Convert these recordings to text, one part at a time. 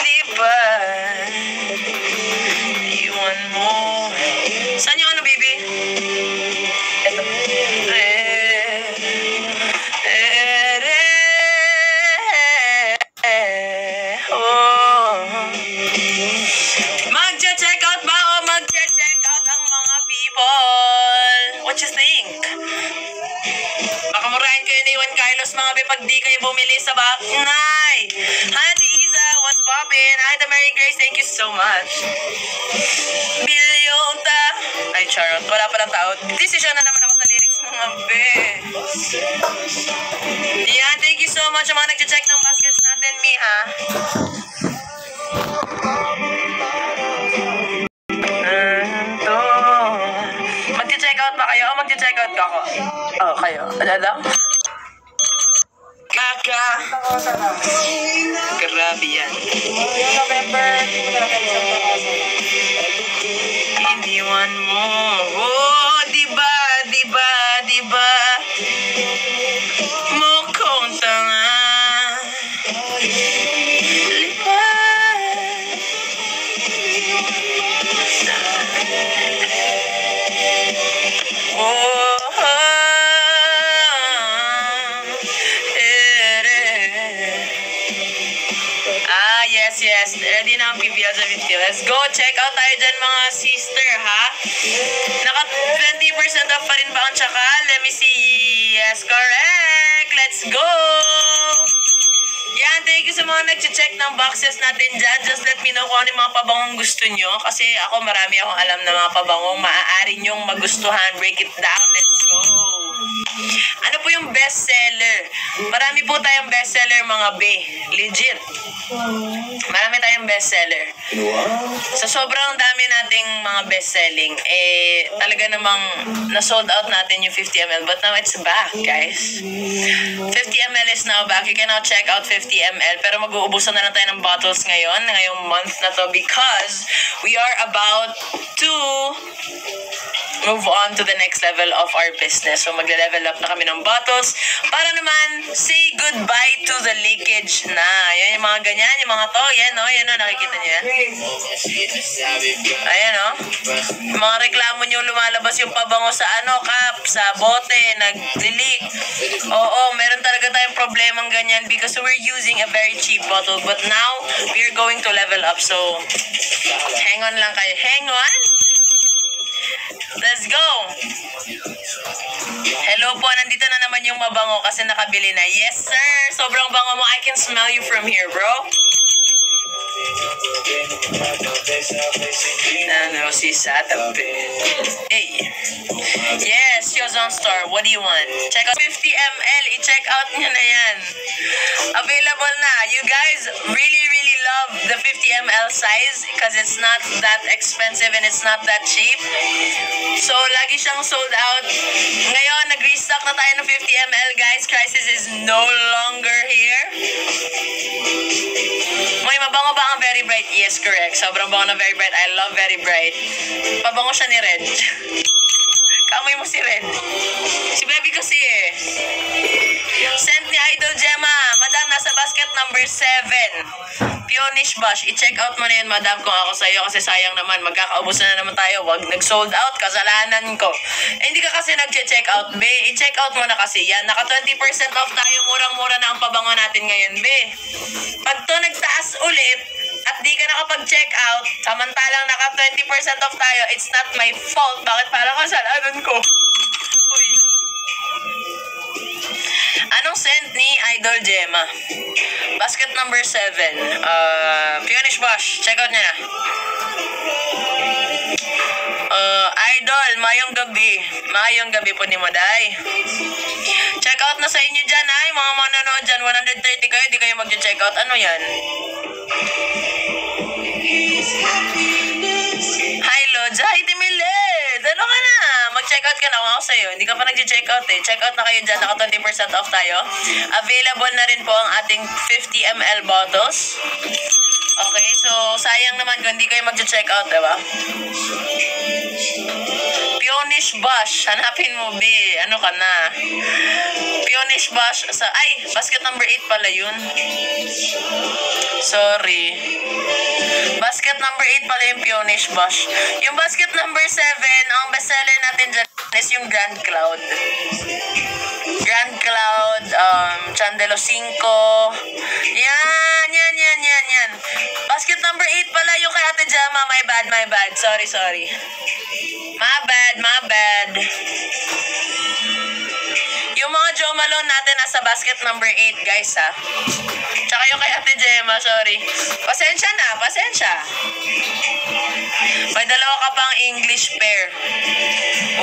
Diba? Iwan mo. Saan yung ano, baby? Ito. Magche-check out ba o magche-check out ang mga people? What you think? Baka murahin kayo ni Juan Carlos mga be pag di kayo bumili sa Baknay. Hi, Ate Iza. What's poppin'? Hi, the Mary Grace. Thank you so much. Bilyota. Ay, charot. Wala palang tao. Decision na naman ako sa lyrics mga be. Yeah, thank you so much sa mga nag-check ng baskets natin, Mi, ha? Mag-check out ba kayo? O mag-check out ka ako? Oh, kayo. Ano daw? Kaka. Grabe yan. Yung November, Iniwan mo. Oh, diba, diba, diba? Mukhang tanga. Yes. Ready na ang PBL sa video. Let's go. Check out tayo dyan mga sister, ha? Naka 20% off pa rin ba ang tsaka? Let me see. Yes, correct. Let's go. Yan, thank you sa mga nag-check ng boxes natin dyan. Just let me know kung ano yung mga pabangong gusto nyo. Kasi ako marami akong alam na mga pabangong maaari nyong magustuhan. Break it down. Let's go. Ano po yung bestseller? Marami po tayong bestseller mga be. Legit. Marami tayong bestseller. Sa sobrang dami nating mga bestselling, talaga namang na-sold out natin yung 50 ml. But now it's back, guys. 50 ml is now back. You can now check out 50 ml. Pero mag-uubusan na lang tayo ng bottles ngayong month na to, because we are about to move on to the next level of our business. So magle-level up na kami ng bottles para naman say goodbye to the leakage na. Yan yung mga ganyan, yung mga to. Yan o, nakikita niyo yan? Ayan o. Yung mga reklamo nyo, lumalabas yung pabango sa cup, sa bote, nag-leak. Oo, meron talaga tayong problemang ganyan because we're using a very cheap bottle. But now, we're going to level up. So, hang on lang kayo. Hang on. Let's go! Hello po, nandito na naman yung mabango kasi nakabili na. Yes, sir! Sobrang bango mo. I can smell you from here, bro. Si Satape. Hey. Yes, Yozon Store. What do you want? Check out 50 ml. I-check out nyo na yan. Available na. You guys really love the 50 ml size because it's not that expensive and it's not that cheap. So, lagi siyang sold out. Ngayon, nag-restock na tayo ng 50 ml, guys. Crisis is no longer here. May mabango ba ang Very Bright? Yes, correct. Sobrang bango ng Very Bright. I love Very Bright. Pabango siya ni Red. Kamoy mo si Red. Si Baby kasi Sent ni Idol Gemma. Madam, nasa basket number 7. Pionish Bash. I-check out mo na yun, madam, kung ako sa'yo. Kasi sayang naman. Magkakaubusan na naman tayo. Wag nag-sold out. Kasalanan ko. Hindi ka kasi nag-check out, be. I-check out mo na kasi yan. Naka 20% off tayo. Murang-mura na ang pabango natin ngayon, be. Pag to nagtaas ulit, at di ka nakapag-check out, samantalang naka 20% off tayo, it's not my fault. Bakit parang kasalanan ko? Uy. Anong sent ni Idol Gemma? Basket number 7. Pionish Bash. Check out niya na. Idol, mayong gabi. Mayong gabi po ni Maday. Check out na sa inyo dyan, ay. Mga manonood dyan. 130 kayo, di kayo mag-check out. Ano yan? Hi, Lodja. Hi, Timilet. Ano ka na? Mag-check out ka na ako sa'yo. Hindi ka pa nag-check out eh. Check out na kayo dyan. Naka 20% off tayo. Available na rin po ang ating 50 ml bottles. Okay, so sayang naman kung hindi kayo mag-check out, diba? Pionish Bash. Hanapin mo, B. Ano ka na? Pionish Peonish Bush. Basket number 8 pala yun. Sorry. Basket number 8 pala yung Peonish Bush. Yung basket number 7, ang bestseller natin dyan is yung Grand Cloud. Grand Cloud, Chandelo 5. Yan. Basket number 8 pala yung kay Ate Jama. My bad. Sorry. My bad. Yung mga Jo Malone natin nasa basket number 8, guys, ha. Tsaka yung kay Ate Gemma, sorry. Pasensya. May dalawa ka pang English pair.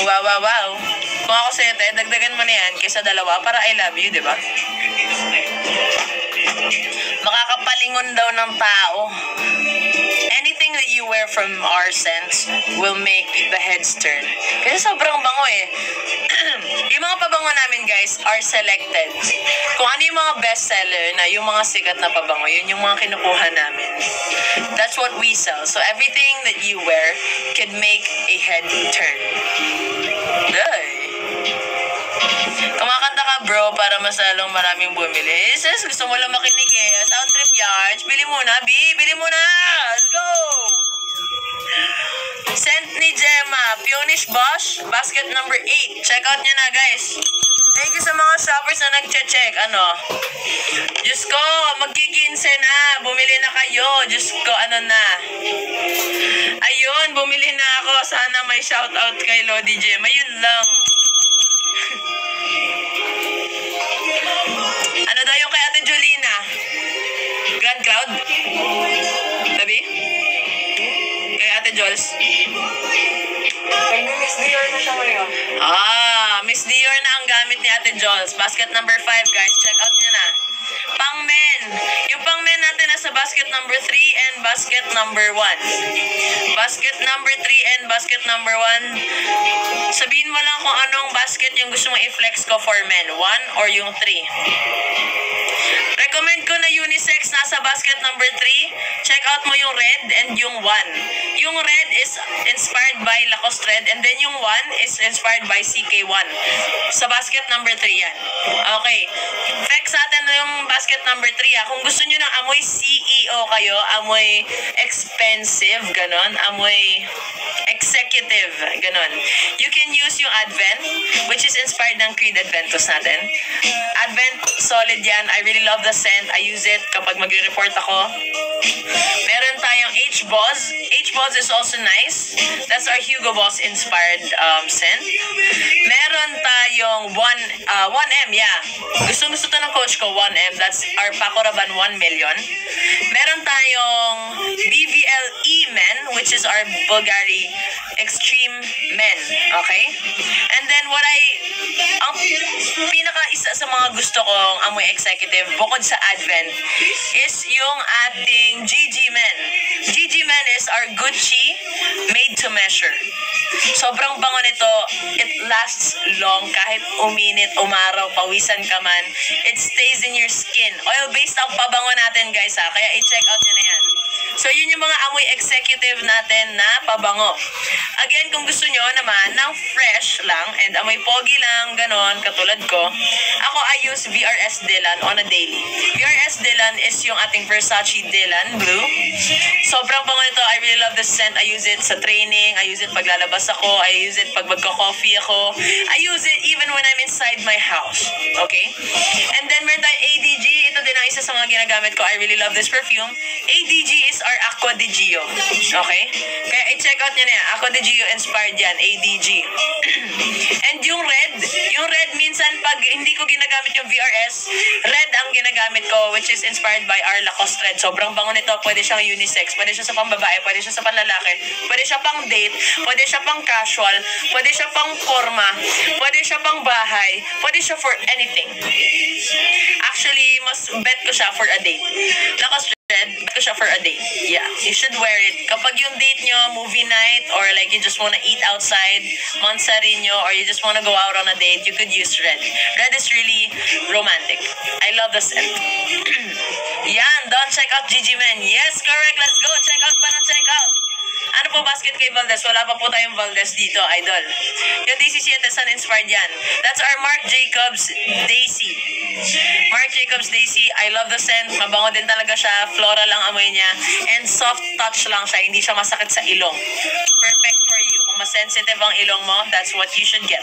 Wow. Kung ako sa'yo, dagdagan mo na yan kaysa dalawa para I love you, di ba? Makakapalingon daw ng tao. Anything that you wear from our scents will make the heads turn. Kasi sobrang bango eh. Yung mga pabango namin, guys, are selected. Kung ano yung mga bestseller na yung mga sikat na pabango, yun yung mga kinukuha namin. That's what we sell. So everything that you wear can make a head turn. Kumakanta ka, bro, para mas lalong maraming bumili. Sis, gusto mo lang makinig eh. Sound trip yards. Bili mo na, B. Bili mo na. Let's go! Scent ni Gemma. Peonish Bush. Basket number 8. Check out nyo na, guys. Thank you sa mga shoppers na nag-check. Diyos ko, magkikinse na. Bumili na kayo. Diyos ko, na. Ayun, bumili na ako. Sana may shoutout kay Lodi Gemma. Yun lang. Ano daw yung kay Ate Jolina? Grand Cloud? Sabi? Kay Ate Jols? Miss Dior na siya ngayon. Miss Dior na ang gamit ni Ate Jols. Basket number 5, guys. Check out nyo na. Pang men. Yung pang men natin nasa basket number 3 and basket number 1. Basket number 3 and basket number 1. Sabihin mo lang kung anong basket yung gusto mong i-flex ko for men. 1 or yung 3. Recommend ko na unisex nasa basket number 3. Check out mo yung red and yung 1. Yung red is inspired by Lacoste Red and then yung 1 is inspired by CK1. Sa basket number 3 yan. Okay. Flex natin yung basket number 3 Kung gusto nyo ng amoy CEO kayo, amoy expensive, ganon, amoy executive, ganon. You can use yung Advent, which is inspired ng Creed Adventus natin. Advent, solid yan. I really love the scent. I use it kapag magre-report ako. Meron tayong H-Boss. H-Boss is also nice. That's our Hugo Boss inspired scent. Meron tayong 1M, yeah. Gusto to ng coach ko, 1M. That's our Paco Rabanne 1 million. Meron tayong BVLE Men, which is our Bulgari Extreme Men. Okay? And then ang pinaka-isa sa mga gusto kong amoy executive bukod sa Advent is yung ating GG Men. GG Men is our Gucci made to measure. Sobrang bango nito. It lasts long kahit uminit, umaraw, pawisan ka man. It stays in your skin. Oil-based ang pabango natin, guys, kaya i-check out nyo na yan. So, yun yung mga amoy executive natin na pabango. Again, kung gusto nyo naman ng fresh lang and amoy pogi lang, ganon, katulad ko, I use VRS Dylan on a daily. VRS Dylan is yung ating Versace Dylan Blue. Sobrang bango nito. I really love the scent. I use it sa training. I use it pag lalabas ako. I use it pag magka-coffee ako. I use it even when I'm inside my house. Okay? And then, meron tayong ADG. Ito din ang isa sa mga ginagamit ko. I really love this perfume. ADG is our Aqua di Gio. Okay? Kaya i-check out nyo na yan. Aqua di Gio inspired yan. ADG. And yung red minsan pag hindi ko ginagamit yung VRS, red ang ginagamit ko, which is inspired by our Lacoste Red. Sobrang bango nito. Pwede siyang unisex. Pwede siya sa pambabae. Pwede siya sa panlalaki. Pwede siya pang date. Pwede siya pang casual. Pwede siya pang forma. Pwede siya pang bahay. Pwede siya for anything. Actually, mas bet ko siya for a date. Lacoste Red, bet ko siya for a date. Yeah, you should wear it. Kapag yung date nyo, movie night, or like you just wanna eat outside, Monsarinho, or you just wanna go out on a date, you could use red. Red is really romantic. I love the scent. Yan, don't check out GG Men. Yes, correct. Let's go. Check out. Ano po basket kay Valdez? Wala pa po tayong Valdez dito, idol. Yung Daisy Siete Sun inspired yan. That's our Marc Jacobs Daisy. Marc Jacobs Daisy, I love the scent. Mabango din talaga siya. Floral lang amoy niya. And soft touch lang siya. Hindi siya masakit sa ilong. Perfect for you. Kung mas-sensitive ang ilong mo, that's what you should get.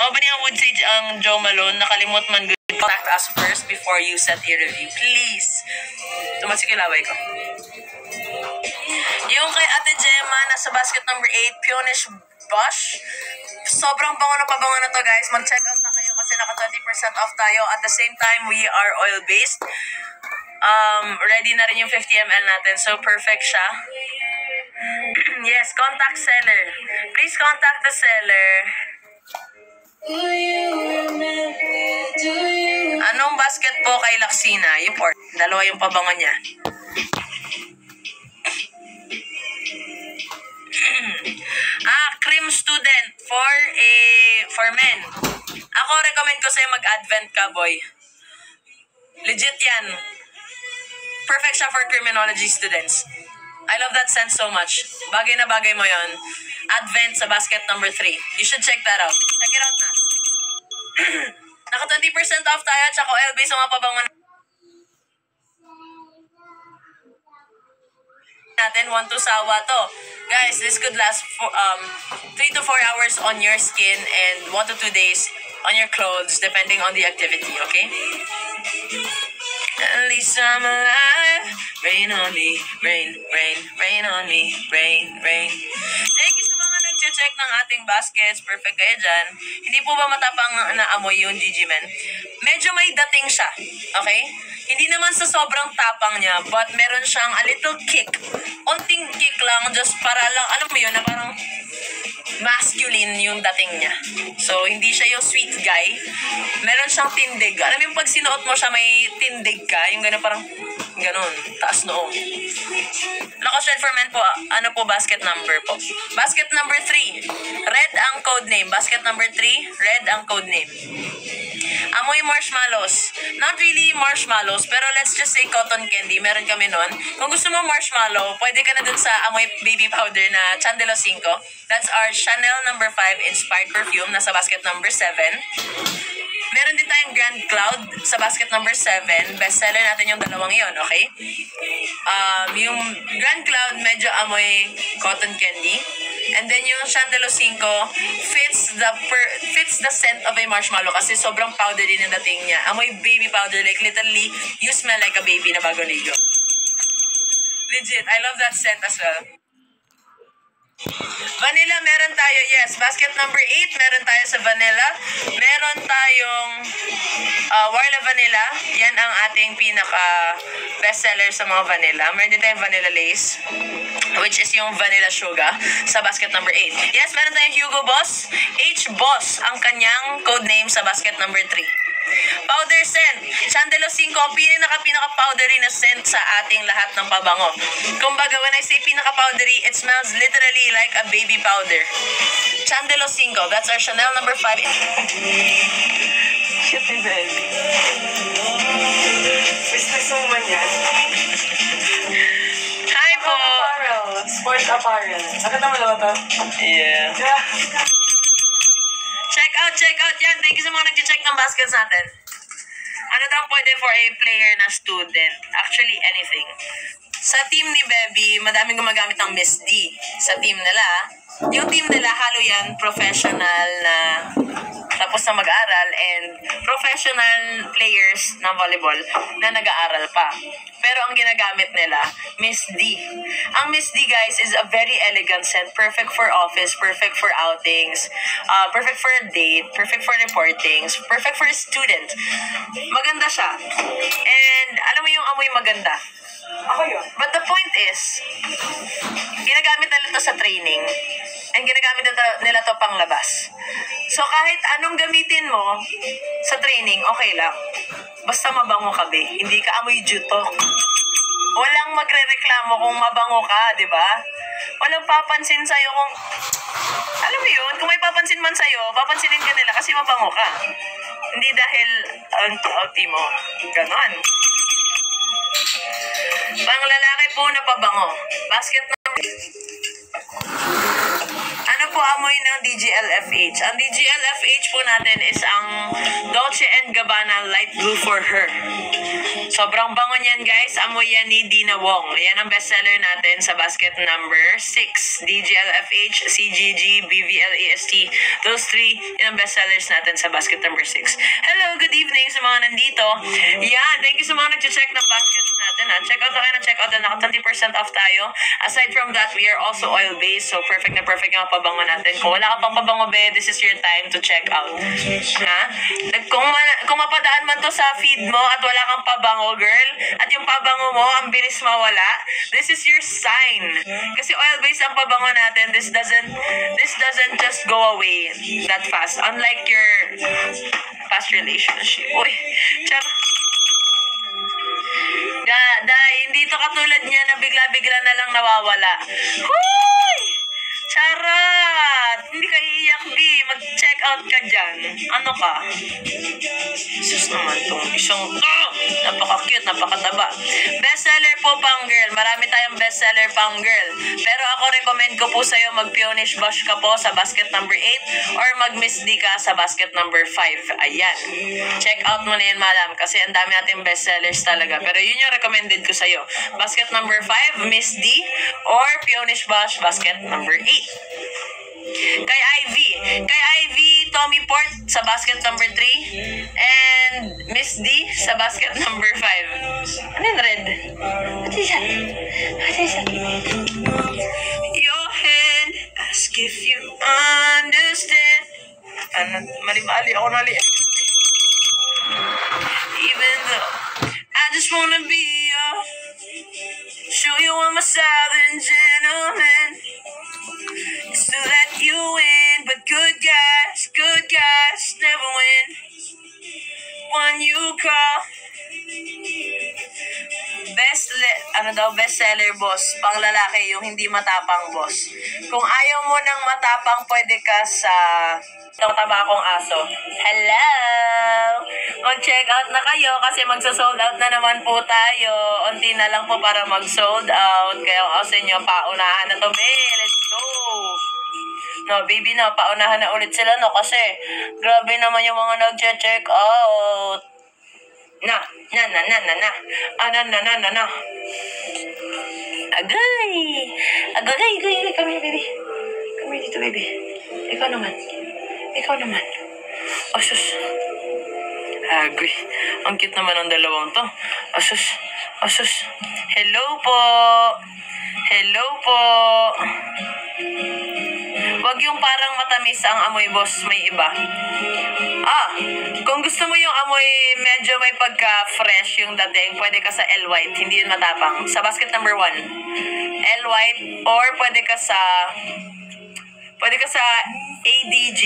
Opening ang wood sage ang Joe Malone. Nakalimot man good. Contact us first before you set your review. Please. Tumasikilaway ko. Yung kay Ate Gemma, nasa basket number 8, Peonish Bush. Sobrang bango na pabango na to, guys. Mag-check out na kayo kasi naka 20% off tayo. At the same time, we are oil-based. Ready na rin yung 50 ml natin. So, perfect siya. Yes, contact seller. Please contact the seller. Anong basket po kay Laksina? Yung port. Dalawa yung pabango niya. Cream student for men. Ako recommend ko sa'yo mag-advent ka, boy. Legit yan. Perfect siya for criminology students. I love that scent so much. Bagay na bagay mo yon. Advent sa basket number 3. You should check that out. Check it out na. Naka 20% off tayo at saka oil-based sa mga pabangon natin. 1 to sawa to. Guys, this could last 3 to 4 hours on your skin and 1 to 2 days on your clothes depending on the activity, okay? At least I'm alive. Rain on me, rain, rain, rain on me, rain, rain. Thank you sa mga nag-check ng ating baskets. Perfect kayo dyan. Hindi po ba matapang na amoy yung Gigi Men? Medyo may dating siya, okay? Hindi naman sa sobrang tapang niya, but meron siyang a little kick. Onting kick lang, just para lang, alam mo yun, na parang masculine yung dating niya. So, hindi siya yung sweet guy. Meron siyang tindig. Alam mo yung pag sinuot mo siya, may tindig ka. Yung gano'n parang, gano'n, taas noo. Lakas Red for Men po, ano po basket number po? Basket number 3, red ang code name. Basket number 3, red ang code name. Amoy marshmallows. Not really marshmallows, pero let's just say cotton candy. Meron kami nun. Kung gusto mo marshmallow, pwede ka na dun sa amoy baby powder na Chandelo 5. That's our Chanel number 5 inspired perfume. Nasa basket number 7. Meron din tayong Grand Cloud sa basket number 7. Bestseller natin yung dalawang yon, okay? Yung Grand Cloud, medyo amoy cotton candy. And then yung Chandelo 5 fits the scent of a marshmallow kasi sobrang powdery ng dating niya. Amoy baby powder, like literally, you smell like a baby na bago ligo. Legit, I love that scent as well. Vanilla, meron tayo, yes. Basket number 8, meron tayo sa vanilla. Meron tayong Warla Vanilla. Yan ang ating pinaka bestseller sa mga vanilla. Meron din tayong Vanilla Lace, which is yung Vanilla Sugar sa basket number 8. Yes, meron tayong Hugo Boss. H-Boss ang kanyang code name sa basket number 3. Powder scent. Chandelo 5, pinaka-powdery na scent sa ating lahat ng pabango. Kumbaga, when I say pinaka-powdery, it smells literally like a baby powder. Chandelo 5, that's our Chanel number 5. Cute ni baby. Business woman yan. Hi po! Sport apparel. Nakita mo lang ito? Yeah. Check out yan. Thank you sa mga nag-check ng baskets natin. Ano daw pwede for a player na student? Actually, anything. Sa team ni Bebby, madaming gumagamit ng Miss D. Sa team nila, yung team nila, halo yan, professional na tapos na mag-aaral and professional players ng volleyball na nag-aaral pa. Pero ang ginagamit nila, Miss D. Ang Miss D, guys, is a very elegant scent. Perfect for office, perfect for outings, perfect for a date, perfect for reportings, perfect for a student. Maganda siya. And alam mo yung amoy maganda. Ako yun. But the point is, ginagamit nila ito sa training and ginagamit nila ito panglabas. So kahit anong gamitin mo sa training, okay lang. Basta mabango ka, be. Hindi ka amoy jutok. Walang magre-reklamo kung mabango ka, di ba? Walang papansin sa'yo kung... Alam mo yun, kung may papansin man sa'yo, papansinin ka nila kasi mabango ka. Hindi dahil ang mo. Ganon. Pang lalaki po na pabango. Basket number... Ano po amoy ng DGLFH? Ang DGLFH po natin is ang Dolce & Gabbana Light Blue for Her. Sobrang bango niyan guys. Amoy yan ni Dina Wong. Yan ang bestseller natin sa basket number 6. DGLFH, CGG, BVLAST. Those three, yan ang bestsellers natin sa basket number 6. Hello, good evening sa mga nandito. Yan, thank you sa mga nag-check ng baskets natin. Check out na kayo na check out na naka 20% off tayo. Aside from that, we are also oil-based. So, perfect na perfect yung pabango natin. Kung wala ka pang pabango, be, this is your time to check out. Ha? Kung mapadaan man to sa feed mo at wala kang pabango, girl, at yung pabango mo, ang bilis mawala, this is your sign. Kasi oil-based ang pabango natin. This doesn't just go away that fast. Unlike your past relationship. Uy, charot. Hindi to katulad niya na bigla-bigla na lang nawawala. Huy! Charot! Hindi ka iiyak, B. Mag-check out ka dyan. Ano ka? Sus naman tong isang napaka-cute, napakataba. Bestseller po pang girl. Marami tayong bestseller pang girl. Pero ako recommend ko po sa'yo mag-Peonish Blush ka po sa basket number 8 or mag-Miss D ka sa basket number 5. Ayan. Check out mo na yan, madam. Kasi ang dami nating bestsellers talaga. Pero yun yung recommended ko sa'yo. Basket number 5, Miss D, or Peonish Blush, basket number 8. Kay Ivy, Tommy Port sa basket number 3, and Miss D sa basket number 5. Ano yung red? What is that? What is that? Your hand, ask if you understand. Ano, mali ako nali. Even though I just wanna be show you I'm a southern gentleman. It's to let you in, but good guys never win. When you call, bestseller boss, pang lalaki, yung hindi matapang boss. Kung ayaw mo ng matapang, pwede ka sa taba akong aso. Hello! Mag-check out na kayo kasi magsa-sold out na naman po tayo. Unti na lang po para mag-sold out. Kaya ako sa inyo, paunahan na to, babe. Let's go! No, baby na, paunahan na ulit sila, no? Kasi, grabe naman yung mga nag-check out. Na. Agay! Come here, baby. Come here dito, baby. Ikaw naman. Asus. Agay. Ang cute naman ang dalawang to. Asus. Hello po. Wag yung parang matamis ang amoy, boss. May iba. Kung gusto mo yung amoy medyo may pagka-fresh yung dating, pwede ka sa L White. Hindi yun matapang. Sa basket number 1. L White or pwede ka sa ADG.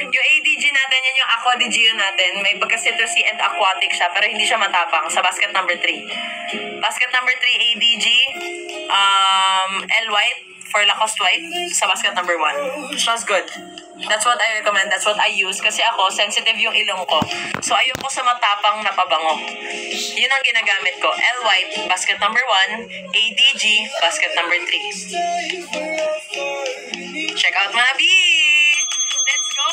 Yung ADG natin, yan yung Aqua di Gio natin. May pagka-citrusy and aquatic siya, pero hindi siya matapang. Sa basket number 3. Basket number 3, ADG. L White for Lacoste White. Sa basket number 1. Smells good. That's what I recommend. That's what I use. Kasi ako, sensitive yung ilong ko. So, ayoko sa matapang na pabango. Yun ang ginagamit ko. L White, basket number 1. ADG, basket number 3. Check out mga B! Let's go!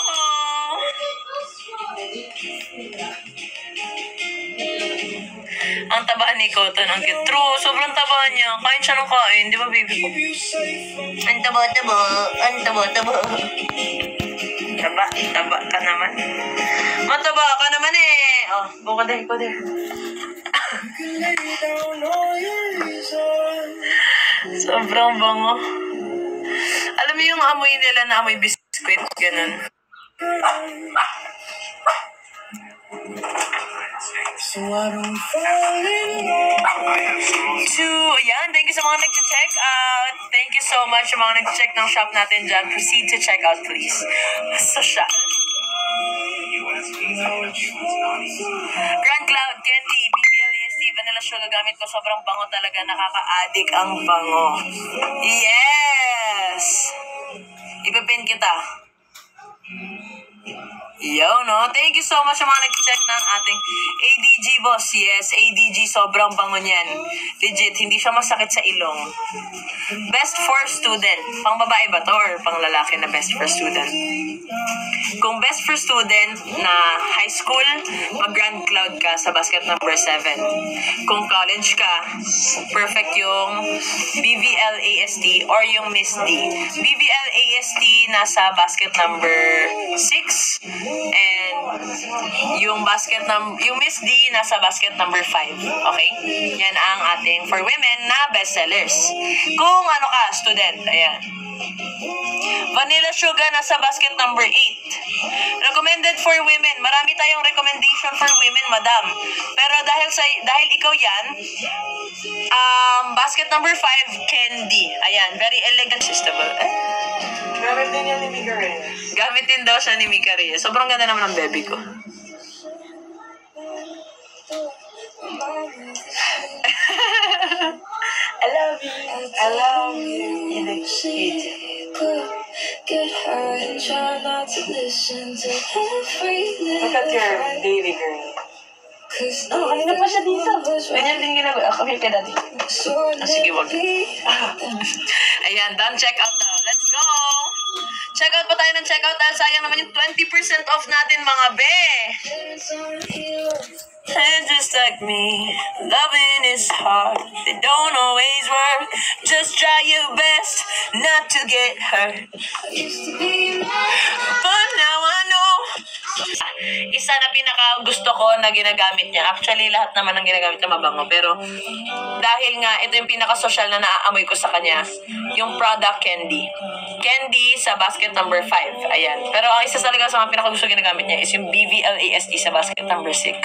Ang taba ni Cotton, ang cute. True, sobrang taba niya. Kain siya ng kain, di ba baby ko? Ang taba. Taba ka naman. Mataba ka naman eh. Oh, buka there. Sobrang bango. Alam mo yung amoy nila na amoy biscuit, ganun. So I don't fall in love. Ayan, thank you sa mga nag-check out. Thank you so much sa mga nag-check ng shop natin dyan. Proceed to check out, please. Social. Grand Cloud, Candy, BBLAST, Vanilla Sugar, gamit ko. Sobrang bango talaga. Nakaka-addict ang bango. Yes! Ipipin kita. Yo, no? Thank you so much sa mga nag-check ng ating ADG, boss. Yes, ADG, sobrang bango niyan. Legit, hindi siya masakit sa ilong. Best for student. Pang babae ba to or pang lalaki na best for student? Kung best for student na high school, mag-Grand Cloud ka sa basket number 7. Kung college ka, perfect yung BVL AST or yung Miss D. BVL AST nasa basket number 6 and yung yung Miss D nasa basket number 5. Okay? Yan ang ating for women na bestsellers. Kung ano ka, student, ayan. Vanilla Sugar nasa basket number 8. Recommended for women. Marami tayong recommendation for women, madam. Pero dahil ikaw yan, basket number 5, Candy. Ayan, very elegant, adjustable. Gamit din yan ni Mika Reyes. Gamit din daw siya ni Mika Reyes. Sobrang ganda naman ng baby ko. I love you. I love you. You look sweet. Get hurt and try not to listen to every Look at your baby girl. Oh, kanina pa siya dito. Ganyan din ginagawa. Kami ka dati. Sige, wag. Ayan, done. Check out now. Let's go! Check out pa tayo ng check out dahil sayang naman yung 20% off natin, mga be! And just like me, loving is hard. They don't always work. Just try your best not to get hurt. But now I know. Isa na pinaka gusto ko na ginagamit niya. Actually, lahat naman ng ginagamit niya mabango. Pero dahil nga, ito yung pinaka-social na naaamoy ko sa kanya. Yung product Candy. Candy sa basket number 5. Ayan. Pero ang isa talaga sa mga pinaka-gusto ginagamit niya is yung BVLASD sa basket number 6.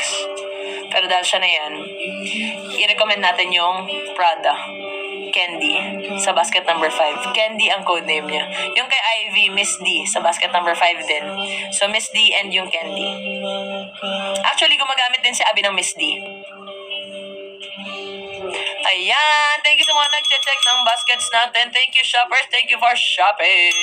Pero dahil siya na yan, i-recommend natin yung Prada Candy sa basket number 5. Candy ang code name niya. Yung kay Ivy, Miss D sa basket number 5 din. So Miss D and yung Candy. Actually, gumagamit din si Abby ng Miss D. Ayan. Thank you sa mga nag-check ng baskets natin. Thank you, shoppers. Thank you for shopping.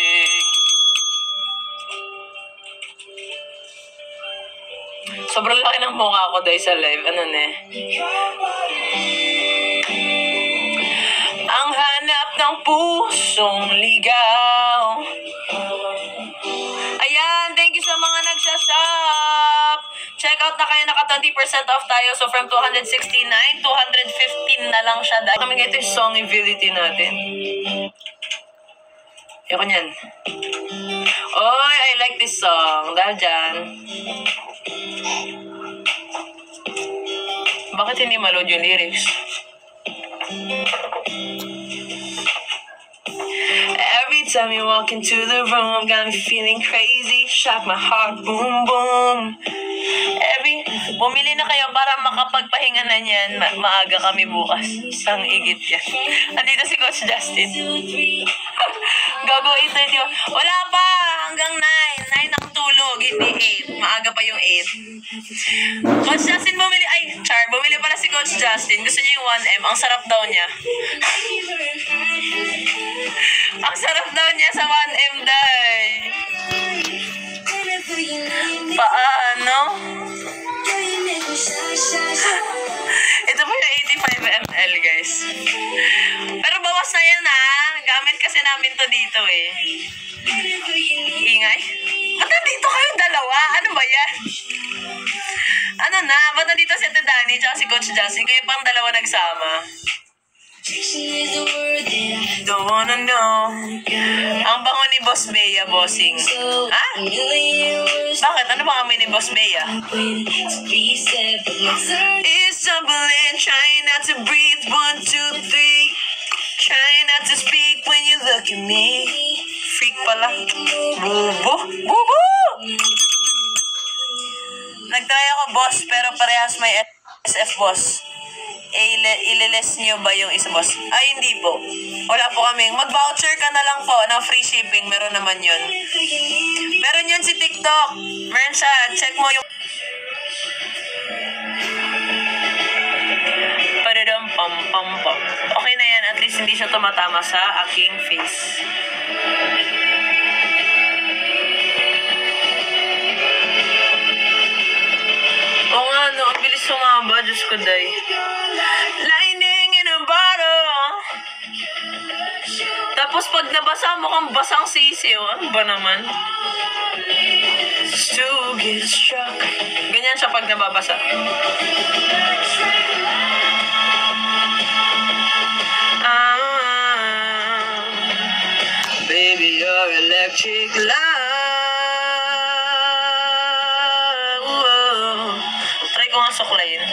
Sobrang laki ng mukha ko dahil sa live. Ano ne? Ang hanap ng pusong ligaw. Ayan, thank you sa mga nagsashop. Check out na kayo, naka 20% off tayo. So from 269, 215 na lang siya. Dahil kami ito yung songability natin. Ayoko niyan. Oy, I like this song. Dahil dyan. Bakit hindi ma-load yung lyrics? Every time you walk into the room, got me feeling crazy. Shock my heart, boom, boom. Bumili na kayo para makapagpahinga na niyan. Maaga kami bukas. Isang igit yan. Andito si Coach Justin. Gago 8:30. Wala pa! Hanggang 9. 9 ang tulog, hindi 8. Maaga pa yung 8. Coach Justin bumili. Ay, bumili pala si Coach Justin. Gusto niya yung 1M. Ang sarap daw niya. Ang sarap daw niya sa 1M, day. Paano? Ito po yung 85 ml, guys. Pero bawas na yan, ha? Gamit kasi namin to dito, eh. Ingay? Ba't nandito kayo dalawa? Ano ba yan? Ano na? Ba't nandito si Ate Danny tsaka si Coach Justin? Kayo pang dalawa nagsama. Don't wanna know. Ang bango ni Boss Bea, bossing. Ha? Bakit? Ano bang amoy ni Boss Bea? It's stumbling, trying not to breathe. 1, 2, 3. Trying not to speak when you look at me. Freak pala. Bubo! Bubo! Nag-try ako, boss, pero parehas may SF, boss. Ililes nyo ba yung isa, boss? Ay, hindi po. Wala po kaming. Mag-voucher ka na lang po ng free shipping. Meron naman yun. Meron yun si TikTok. Meron siya. Check mo yung... Padadam, pam, pam, pam. Okay na yan. At least hindi siya tumatama sa aking face. sumaba, Diyos ko, day. Lightning in a bottle. Tapos pag nabasa mo kang basang sisiw, ano ba naman? To get struck. Ganyan siya pag nababasa. Baby, you're electric love. Try ko nga suklayin.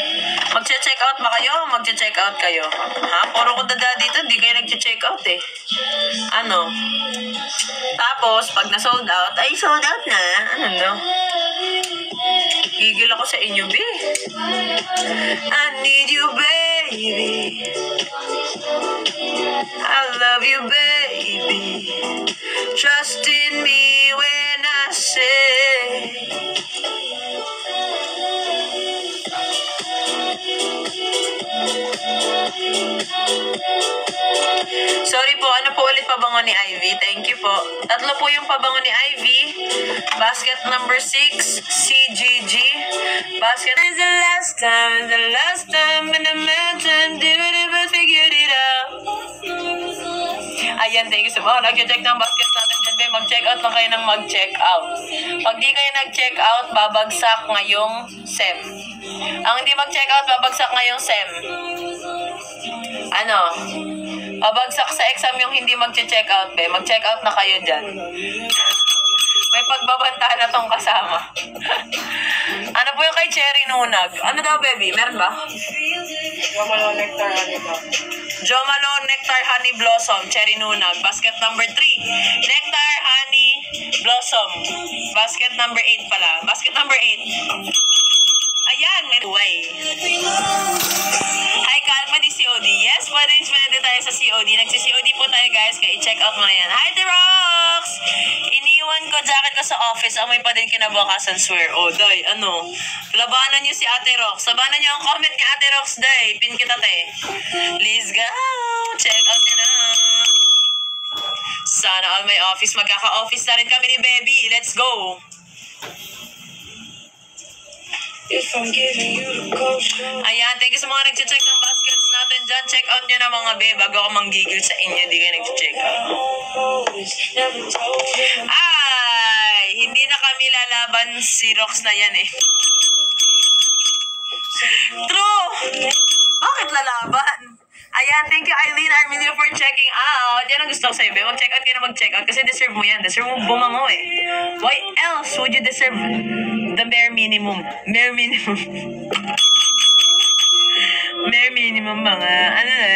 Magche-check out ba kayo? Magche-check out kayo? Ha? Puro ko dada dito, di kayo nagche-check out eh. Ano? Tapos, pag na-sold out, ay sold out na. Ano no? Gigil ako sa inyo, B. I need you, baby. I love you, baby. Trust in me when I say sorry po, ano po ulit pabango ni Ivy? Thank you po. 3 po yung pabango ni Ivy. Basket number 6, CGG. Basket is the last time when I met and never figured it out. Ayan, thank you so much. Nag-check ng basket natin dyan. Mag-check out lang kayo ng mag-check out. Pag di kayo nag-check out, babagsak ngayong SEM. Ang hindi mag-check out, babagsak ngayong SEM. Ano? Babagsak sa exam yung hindi mag-check out, be. Mag-check out na kayo dyan. May pagbabanta na tong kasama. Ano po yung kay Cherry Nunag? Ano daw, baby? Meron ba? Jomalo Nectar Honey Blossom. Jomalo Nectar Honey Blossom, Cherry Nunag. Basket number 3. Nectar Honey Blossom. Basket number 8 pala. Basket number 8. Ayan, may way. Hi, Kat, pwede COD. Yes, pwede tayo sa COD. Nagsi-COD po tayo, guys. Kaya i-check out mo na yan. Hi, T-Rox! Iniwan ko jacket ko sa office. Amoy pa din kinabukasan, swear. Oh, day, ano? Labanan niyo si Ate Rox. Labanan niyo ang comment ni Ate Rox, day. Pin kita, te. Let's go! Check out niyo na. Sana all my office. Magkaka-office na rin kami ni Baby. Let's go! If I'm giving you the cold shoulder. Ayan, thank you sa mga nag-check ng baskets natin dyan. Check out nyo na mga be. Bago ako manggigil sa inyo, hindi kayo nag-check out. Ay, hindi na kami lalaban si Rox na yan eh. True! Bakit lalaban? Ayan, thank you Eileen Armilio for checking out. Yan ang gusto ko sa'yo, be. Mag-check out kayo na mag-check out kasi deserve mo yan. Deserve mo bumango eh. Why else would you deserve the bare minimum? Bare minimum. Bare minimum mga, ano na,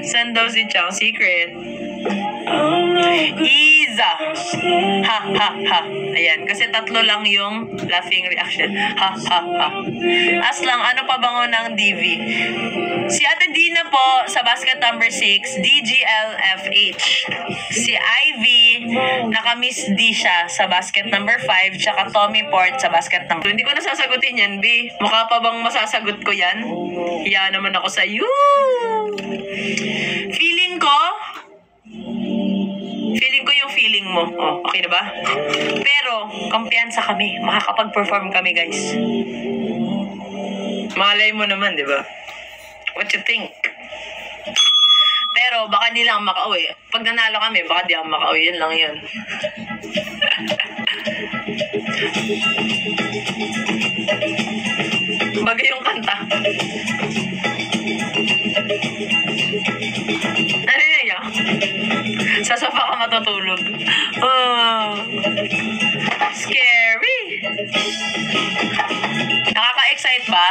saan daw si Chang Secret? Iza. Ha, ha, ha. Ayan, kasi 3 lang yung laughing reaction. Ha, ha, ha. As lang, ano pa bango ng DV? Si Ate Dina po sa basket number 6, DGLFH. Si Ivy, naka-miss D siya sa basket number 5, tsaka Tommy Port sa basket number 2. Hindi ko nasasagutin yan, B. Mukha pa bang masasagot ko yan? Hiya naman ako sa you. Feeling ko yung feeling mo. Oh, okay na ba? Pero, kumpiyansa kami. Makakapag-perform kami, guys. Malay mo naman, di ba? What you think? Pero, baka di lang makauwi. Pag nanalo kami, baka di ako makauwi. Yun lang yun. Bagay yung kanta. Ano yun ya? Sa sofa ka matutulog. Oh, scary. Nakaka-excite ba?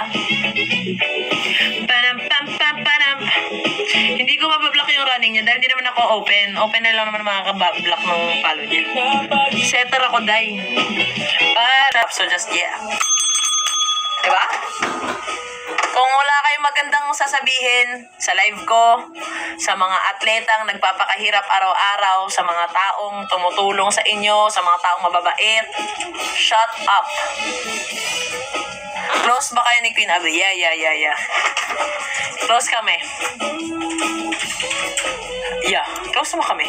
Panam, pam, pam, panam. Hindi ko mabablock yung running niya dahil hindi naman ako open. Open na lang naman makaka-block ng follow niya. Setter ako, day. So just yeah. Diba? Kung wala kayong magandang sasabihin sa live ko, sa mga atletang nagpapakahirap araw-araw, sa mga taong tumutulong sa inyo, sa mga taong mababait, shut up. Close ba kayo ni Queen Abby? Yeah. Close kami. Yeah, close naman kami.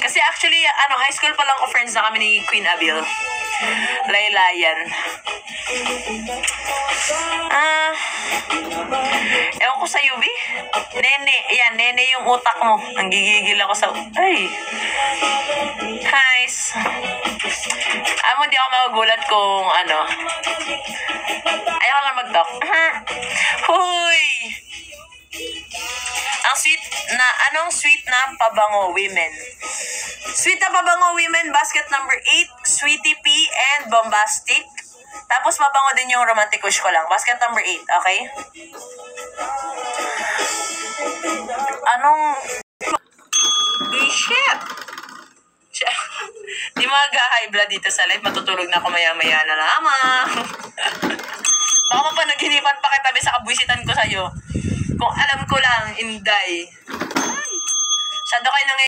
Kasi actually, high school pa lang ko friends na kami ni Queen Abiel. Laylayan. Ewan ko sa UV. Nene. Ayan, nene yung utak mo. Ang gigigil ako sa... Ay. Guys. Alam mo, di ako magugulat kung ano. Ayaw lang mag-talk. Huy! Ang sweet na, anong sweet na pabango women? Sweet na pabango women, basket number 8, Sweetie P and Bombastic. Tapos mabango din yung romantic kush ko lang. Basket number 8, okay? Anong... Shit! Di mag-high blood dito sa live. Matutulog na ako maya-maya na lamang. Baka mapanaginipan pa kita sa kabwisitan ko sa'yo. Kung alam ko lang, Inday. Shadow kayo nang